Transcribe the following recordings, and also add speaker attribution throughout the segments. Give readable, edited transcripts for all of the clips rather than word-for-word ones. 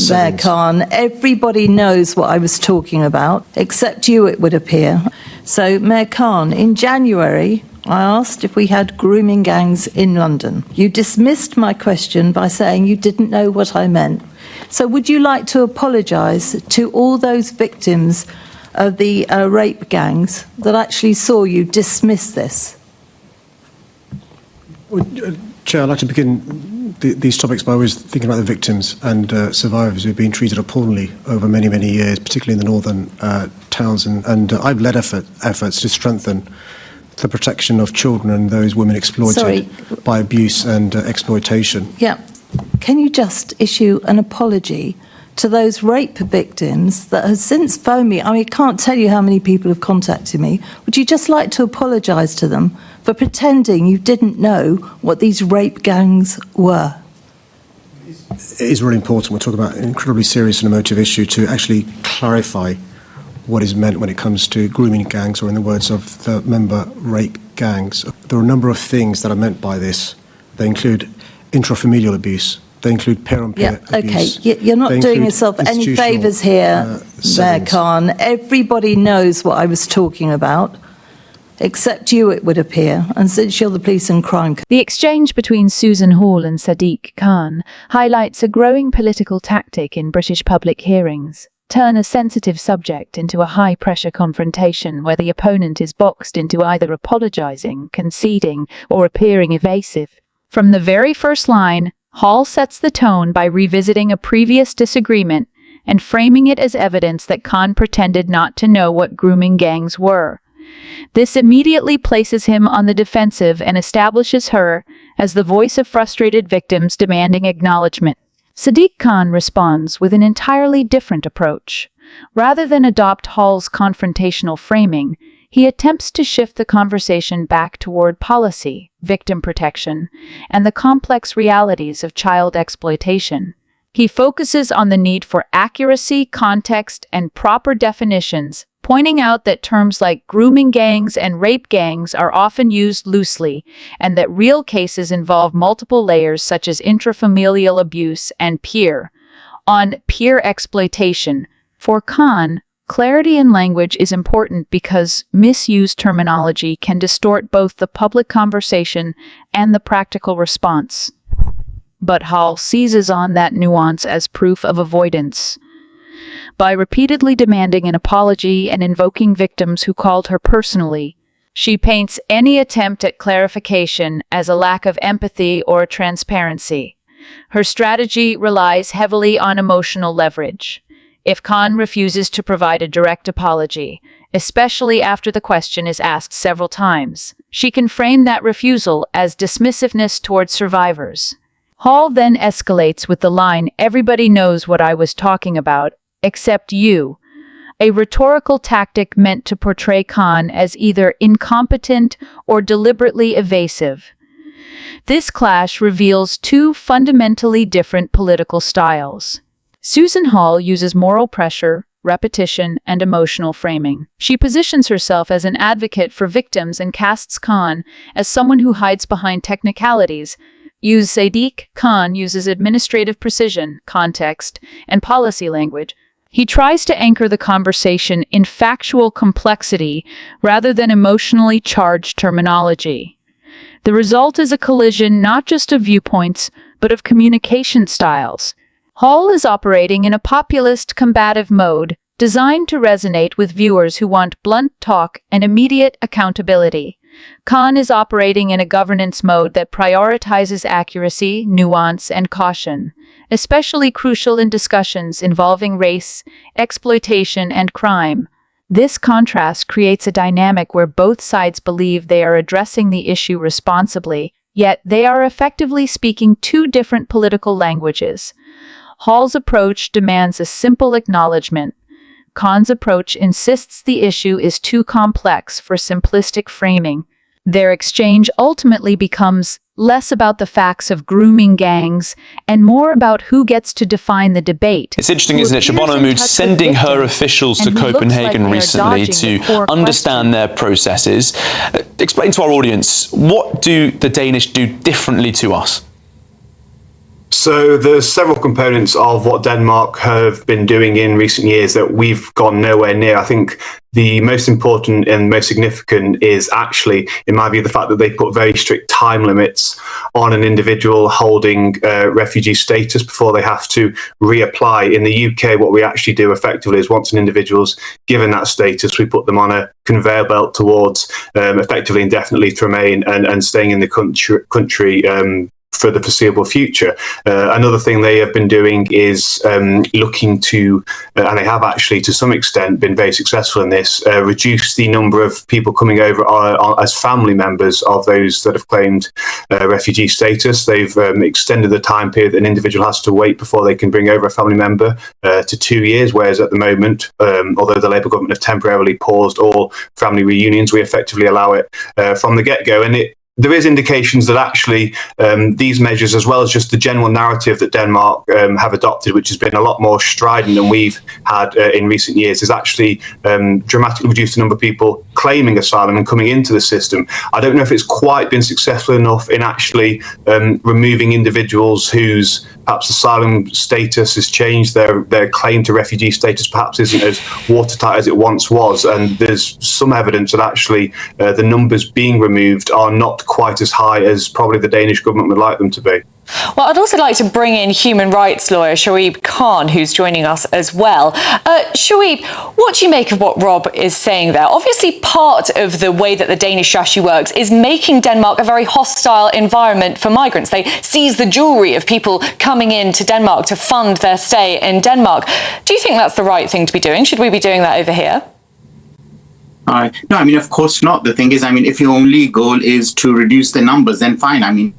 Speaker 1: Mayor Khan, everybody knows what I was talking about, except you, it would appear. So, Mayor Khan, in January, I asked if we had grooming gangs in London. You dismissed my question by saying you didn't know what I meant. So would you like to apologise to all those victims of the rape gangs that actually saw you dismiss this?
Speaker 2: Well, Chair, I'd like to begin these topics by always thinking about the victims and survivors who've been treated appallingly over many, many years, particularly in the northern towns. And I've led efforts to strengthen the protection of children and those women exploited by abuse and exploitation.
Speaker 1: Yeah. Can you just issue an apology to those rape victims that have since phoned me? I mean, I can't tell you how many people have contacted me. Would you just like to apologise to them for pretending you didn't know what these rape gangs were?
Speaker 2: It is really important. We're talking about an incredibly serious and emotive issue to actually clarify what is meant when it comes to grooming gangs, or in the words of the member, rape gangs. There are a number of things that are meant by this. They include intrafamilial abuse. They include peer-on-peer abuse.
Speaker 1: Okay, you're not doing yourself any favours here, Mayor Khan. Everybody knows what I was talking about, except you, it would appear, and since you're the police and crime...
Speaker 3: The exchange between Susan Hall and Sadiq Khan highlights a growing political tactic in British public hearings. Turn a sensitive subject into a high-pressure confrontation where the opponent is boxed into either apologising, conceding, or appearing evasive. From the very first line, Hall sets the tone by revisiting a previous disagreement and framing it as evidence that Khan pretended not to know what grooming gangs were. This immediately places him on the defensive and establishes her as the voice of frustrated victims demanding acknowledgement. Sadiq Khan responds with an entirely different approach. Rather than adopt Hall's confrontational framing, he attempts to shift the conversation back toward policy, victim protection, and the complex realities of child exploitation. He focuses on the need for accuracy, context, and proper definitions, pointing out that terms like grooming gangs and rape gangs are often used loosely, and that real cases involve multiple layers such as intrafamilial abuse and peer. On peer exploitation, for Khan, clarity in language is important because misused terminology can distort both the public conversation and the practical response. But Hall seizes on that nuance as proof of avoidance. By repeatedly demanding an apology and invoking victims who called her personally, she paints any attempt at clarification as a lack of empathy or transparency. Her strategy relies heavily on emotional leverage. If Khan refuses to provide a direct apology, especially after the question is asked several times, she can frame that refusal as dismissiveness towards survivors. Hall then escalates with the line, "Everybody knows what I was talking about, except you," a rhetorical tactic meant to portray Khan as either incompetent or deliberately evasive. This clash reveals two fundamentally different political styles. Susan Hall uses moral pressure, repetition, and emotional framing. She positions herself as an advocate for victims and casts Khan as someone who hides behind technicalities. Sadiq Khan uses administrative precision, context, and policy language. He tries to anchor the conversation in factual complexity rather than emotionally charged terminology. The result is a collision not just of viewpoints, but of communication styles. Hall is operating in a populist, combative mode, designed to resonate with viewers who want blunt talk and immediate accountability. Khan is operating in a governance mode that prioritizes accuracy, nuance, and caution, especially crucial in discussions involving race, exploitation, and crime. This contrast creates a dynamic where both sides believe they are addressing the issue responsibly, yet they are effectively speaking two different political languages. Hall's approach demands a simple acknowledgement. Khan's approach insists the issue is too complex for simplistic framing. Their exchange ultimately becomes less about the facts of grooming gangs and more about who gets to define the debate.
Speaker 4: It's interesting, isn't it? Shabana Mahmood sending her officials to Copenhagen recently to understand their processes. Explain to our audience, what do the Danish do differently to us?
Speaker 5: So there's several components of what Denmark have been doing in recent years that we've gone nowhere near. I think the most important and most significant is actually, in my view, the fact that they put very strict time limits on an individual holding refugee status before they have to reapply. In the UK, what we actually do effectively is once an individual's given that status, we put them on a conveyor belt towards effectively indefinitely to remain and staying in the country for the foreseeable future. Another thing they have been doing is looking to, and they have actually to some extent been very successful in this, reduce the number of people coming over as family members of those that have claimed refugee status. They've extended the time period that an individual has to wait before they can bring over a family member to 2 years, whereas at the moment, although the Labour government have temporarily paused all family reunions, we effectively allow it from the get-go. And there is indications that actually these measures, as well as just the general narrative that Denmark have adopted, which has been a lot more strident than we've had in recent years, has actually dramatically reduced the number of people claiming asylum and coming into the system. I don't know if it's quite been successful enough in actually removing individuals whose perhaps asylum status has changed, their claim to refugee status perhaps isn't as watertight as it once was, and there's some evidence that actually the numbers being removed are not quite as high as probably the Danish government would like them to be.
Speaker 6: Well, I'd also like to bring in human rights lawyer Shoaib Khan, who's joining us as well. Shoaib, what do you make of what Rob is saying there? Obviously, part of the way that the Danish strategy works is making Denmark a very hostile environment for migrants. They seize the jewellery of people coming into Denmark to fund their stay in Denmark. Do you think that's the right thing to be doing? Should we be doing that over here?
Speaker 7: No, I mean, of course not. The thing is, I mean, if your only goal is to reduce the numbers, then fine. I mean,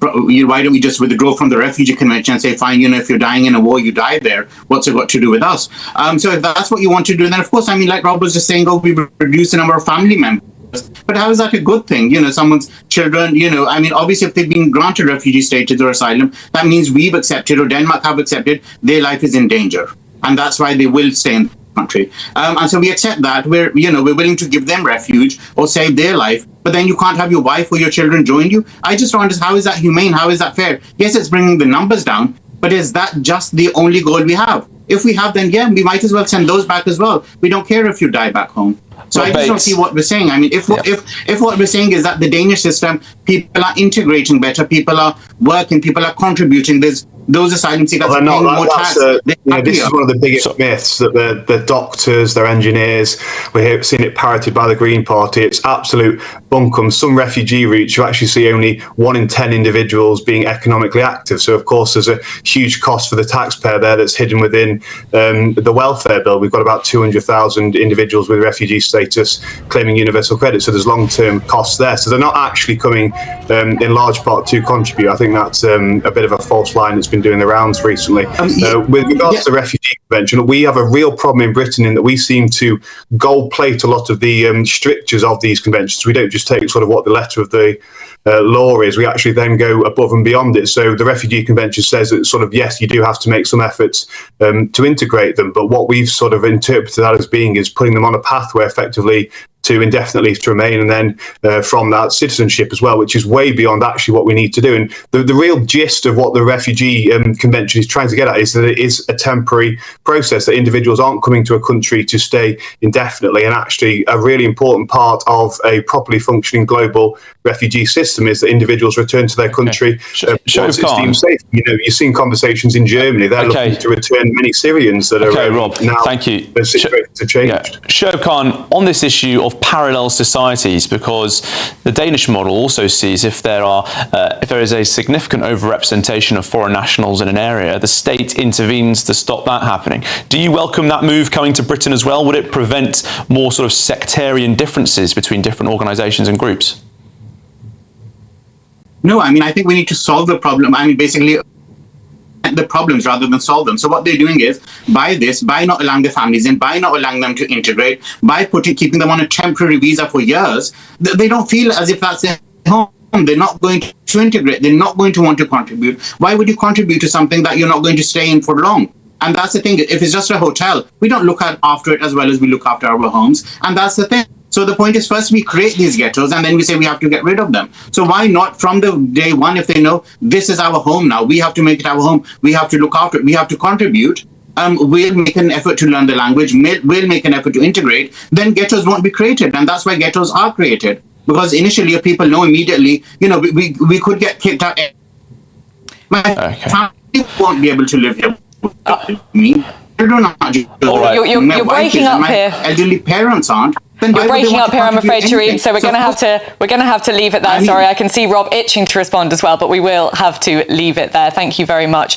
Speaker 7: why don't we just withdraw from the Refugee Convention and say, fine, if you're dying in a war, you die there. What's it got to do with us? So if that's what you want to do, then of course, I mean, like Rob was just saying, we reduce the number of family members. But how is that a good thing? Someone's children, I mean, obviously, if they've been granted refugee status or asylum, that means we've accepted or Denmark have accepted their life is in danger. And that's why they will stay in country. And so we accept that we're willing to give them refuge or save their life, but then you can't have your wife or your children join you. I just don't understand, how is that humane? How is that fair? Yes, it's bringing the numbers down, but is that just the only goal we have? If we have, then we might as well send those back as well. We don't care if you die back home. So I just don't see what we're saying. I mean, if what we're saying is that the Danish system, people are integrating better, people are working, people are contributing, those asylum seekers are paying more tax.
Speaker 5: This is one of the biggest myths, that the doctors, their engineers, we're seeing it parroted by the Green Party. It's absolute bunkum. Some refugee routes, you actually see only 1 in 10 individuals being economically active. So, of course, there's a huge cost for the taxpayer there that's hidden within the welfare bill. We've got about 200,000 individuals with refugee status claiming universal credit. So there's long-term costs there. So they're not actually coming in large part to contribute. I think that's a bit of a false line that's been doing the rounds recently. With regards to the Refugee Convention, we have a real problem in Britain in that we seem to gold plate a lot of the strictures of these conventions. We don't just take sort of what the letter of the law is, we actually then go above and beyond it. So the Refugee Convention says that sort of, yes, you do have to make some efforts to integrate them, but what we've sort of interpreted that as being is putting them on a pathway effectively to indefinite leave to remain, and then from that citizenship as well, which is way beyond actually what we need to do. And the real gist of what the Refugee Convention is trying to get at is that it is a temporary process, that individuals aren't coming to a country to stay indefinitely. And actually a really important part of a properly functioning global refugee system is that individuals return to their country once it's deemed safe. You're seeing conversations in Germany, they're looking to return many Syrians that are
Speaker 4: Rob,
Speaker 5: now
Speaker 4: thank you.
Speaker 5: The situation to change.
Speaker 4: Shoaib Khan, on this issue of parallel societies, because the Danish model also sees if there is a significant overrepresentation of foreign nationals in an area, the state intervenes to stop that happening. Do you welcome that move coming to Britain as well? Would it prevent more sort of sectarian differences between different organisations and groups?
Speaker 7: No, I mean, I think we need to solve the problem. I mean, basically the problems rather than solve them. So what they're doing is, by not allowing the families in, by not allowing them to integrate, by keeping them on a temporary visa for years, they don't feel as if that's their home. They're not going to integrate. They're not going to want to contribute. Why would you contribute to something that you're not going to stay in for long? And that's the thing. If it's just a hotel, we don't look after it as well as we look after our homes. And that's the thing. So the point is, first we create these ghettos and then we say we have to get rid of them. So why not from the day one, if they know this is our home now, we have to make it our home, we have to look after it, we have to contribute, we'll make an effort to learn the language, we'll make an effort to integrate, then ghettos won't be created. And that's why ghettos are created. Because initially, if people know immediately, we could get kicked out. My family won't be able to live here with me. Children aren't.
Speaker 6: You're breaking up here.
Speaker 7: Elderly parents aren't.
Speaker 6: You're breaking up here, I'm afraid, Sharif. So we're going to have to leave it there. Sorry, I can see Rob itching to respond as well, but we will have to leave it there. Thank you very much.